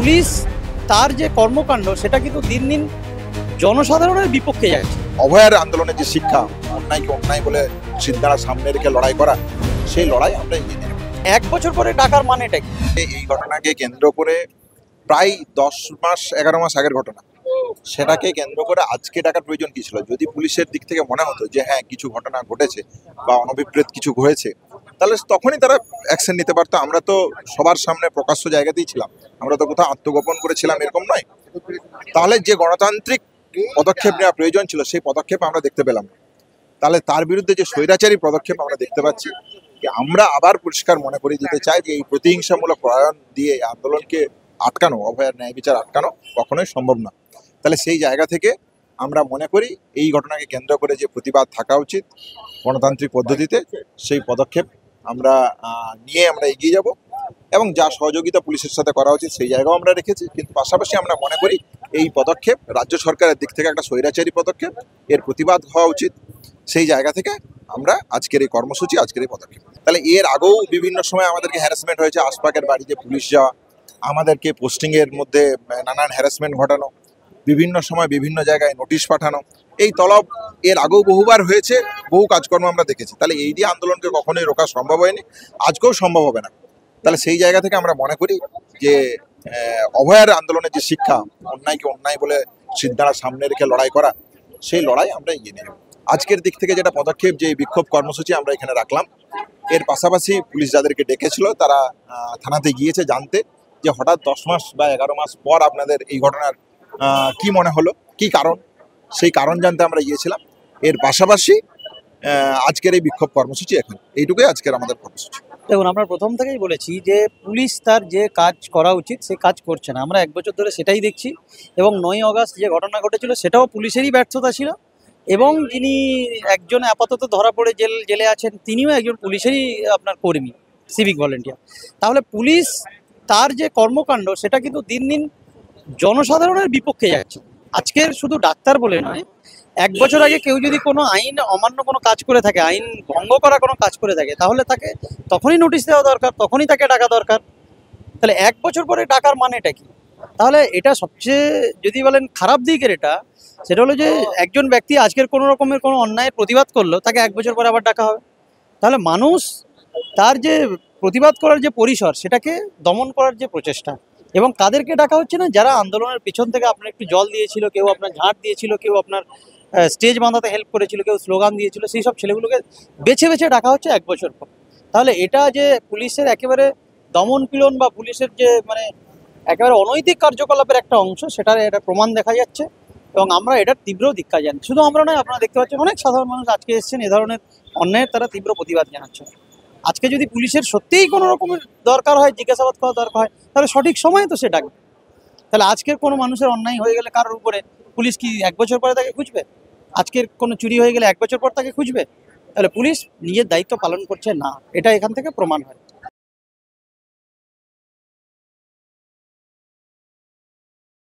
Police তার যে কর্মকাণ্ড সেটা কিন্তু দিন দিন জনসাধারণের বিপক্ষে যাচ্ছে। অভয়ার আন্দোলনের যে শিক্ষা, অন্যায়কে অন্যায় বলে সিদ্ধারা সামনে রেখে লড়াই করা, সেই লড়াই আমরা এগিয়ে নেব। 1 বছর পরে টাকার মানেটা কি? এই ঘটনাকে কেন্দ্র করে প্রায় 10 মাস 11 মাস আগের ঘটনা, সেটাকে কেন্দ্র করে আজকে টাকার প্রয়োজন কি ছিল? যদি পুলিশের দিক থেকে মনে হতো যে হ্যাঁ কিছু ঘটনা ঘটেছে বা অনভিপ্রেত কিছু হয়েছে, তাহলে তখনই তারা অ্যাকশন নিতে পারতো। আমরা তো সবার সামনে প্রকাশ্য জায়গাতেই ছিলাম, আমরা তো কোথাও আত্মগোপন করেছিলাম এরকম নয়। তাহলে যে গণতান্ত্রিক পদক্ষেপ নেওয়া প্রয়োজন ছিল সেই পদক্ষেপ আমরা দেখতে পেলাম না। তাহলে তার বিরুদ্ধে যে স্বৈরাচারী পদক্ষেপ আমরা দেখতে পাচ্ছি, আমরা আবার পরিষ্কার মনে করিয়ে দিতে চাই যে এই প্রতিহিংসামূলক প্রয়াণ দিয়ে আন্দোলনকে আটকানো, অভয়ার ন্যায় বিচার আটকানো কখনোই সম্ভব না। তাহলে সেই জায়গা থেকে আমরা মনে করি এই ঘটনাকে কেন্দ্র করে যে প্রতিবাদ থাকা উচিত গণতান্ত্রিক পদ্ধতিতে, সেই পদক্ষেপ আমরা নিয়ে আমরা এগিয়ে যাব এবং যা সহযোগিতা পুলিশের সাথে করা উচিত সেই জায়গাও আমরা রেখেছি। কিন্তু পাশাপাশি আমরা মনে করি এই পদক্ষেপ রাজ্য সরকারের দিক থেকে একটা স্বৈরাচারী পদক্ষেপ, এর প্রতিবাদ হওয়া উচিত। সেই জায়গা থেকে আমরা আজকের এই কর্মসূচি, আজকের এই পদক্ষেপ। তাহলে এর আগেও বিভিন্ন সময় আমাদেরকে হ্যারাসমেন্ট হয়েছে, আশপাশের বাড়িতে পুলিশ যাওয়া, আমাদেরকে পোস্টিংয়ের মধ্যে নানান হ্যারাসমেন্ট ঘটানো, বিভিন্ন সময় বিভিন্ন জায়গায় নোটিশ পাঠানো, এই তলব এর আগেও বহুবার হয়েছে, বহু কাজকর্ম আমরা দেখেছি। তাহলে এই দিয়ে আন্দোলনকে কখনোই রোকা সম্ভব হয়নি, আজকেও সম্ভব হবে না। তাহলে সেই জায়গা থেকে আমরা মনে করি যে অভয়ার আন্দোলনের যে শিক্ষা, অন্যায়কে অন্যায় বলে সিদ্ধারা সামনে রেখে লড়াই করা, সেই লড়াই আমরা এগিয়ে নেব। আজকের দিক থেকে যেটা পদক্ষেপ, যে বিক্ষোভ কর্মসূচি আমরা এখানে রাখলাম, এর পাশাপাশি পুলিশ যাদেরকে ডেকেছিল তারা থানাতে গিয়েছে জানতে যে হঠাৎ 10 মাস বা 11 মাস পর আপনাদের এই ঘটনার কি মনে হলো, কি কারণ, সেই কারণ জানতে আমরা গিয়েছিলাম। এর পাশাপাশি আজকের এই বিক্ষোভ কর্মসূচি, এখন এইটুকুই আজকের আমাদের কর্মসূচি। দেখুন, আমরা প্রথম থেকেই বলেছি যে পুলিশ তার যে কাজ করা উচিত সে কাজ করছে না। আমরা 1 বছর ধরে সেটাই দেখছি এবং 9ই আগস্ট যে ঘটনা ঘটেছিল সেটাও পুলিশেরই ব্যর্থতা ছিল এবং যিনি একজন আপাতত ধরা পড়ে জেলে আছেন তিনিও একজন পুলিশেরই আপনার কর্মী, সিভিক ভলেন্টিয়ার। তাহলে পুলিশ তার যে কর্মকাণ্ড সেটা কিন্তু দিন দিন জনসাধারণের বিপক্ষে যাচ্ছে। আজকের শুধু ডাক্তার বলে নয়, 1 বছর আগে কেউ যদি কোনো আইন অমান্য কোনো কাজ করে থাকে, আইন ভঙ্গ করা কোনো কাজ করে থাকে, তাহলে তাকে তখনই নোটিশ দেওয়া দরকার, তখনই তাকে ডাকা দরকার। তাহলে 1 বছর পরে ডাকার মানেটা কি? তাহলে এটা সবচেয়ে যদি বলেন খারাপ দিকের এটা, সেটা হলো যে একজন ব্যক্তি আজকের কোনো রকমের কোনো অন্যায়ের প্রতিবাদ করলো, তাকে 1 বছর পরে আবার ডাকা হবে। তাহলে মানুষ তার যে প্রতিবাদ করার যে পরিসর সেটাকে দমন করার যে প্রচেষ্টা, এবং কাদেরকে ডাকা হচ্ছে না, যারা আন্দোলনের পিছন থেকে আপনার একটু জল দিয়েছিল, কেউ আপনার ঝাঁট দিয়েছিল, কেউ আপনার স্টেজ বাঁধাতে হেল্প করেছিল, কেউ স্লোগান দিয়েছিল, সেই সব ছেলেগুলোকে বেছে বেছে ডাকা হচ্ছে 1 বছর পর। তাহলে এটা যে পুলিশের একেবারে দমন পীড়ন বা পুলিশের যে মানে একেবারে অনৈতিক কার্যকলাপের একটা অংশ, সেটার এটা প্রমাণ দেখা যাচ্ছে এবং আমরা এটার তীব্র ধিক্কার জানাই। শুধু আমরা নয়, আপনারা দেখতে পাচ্ছেন অনেক সাধারণ মানুষ আজকে এসেছেন এ ধরনের অন্যায়ের, তারা তীব্র প্রতিবাদ জানাচ্ছে। আজকে যদি পুলিশের সত্যিই কোনো রকমের দরকার হয়, জিজ্ঞাসাবাদ করা দরকার হয়, তাহলে সঠিক সময়ে তো সে ডাকবে। তাহলে আজকের কোনো মানুষের অন্যায় হয়ে গেলে কারোর উপরে পুলিশ কি 1 বছর পরে তাকে খুঁজবে? আজকের কোনো চুরি হয়ে গেলে 1 বছর পর তাকে খুঁজবে? তাহলে পুলিশ নিজের দায়িত্ব পালন করছে না, এটা এখান থেকে প্রমাণ হয়।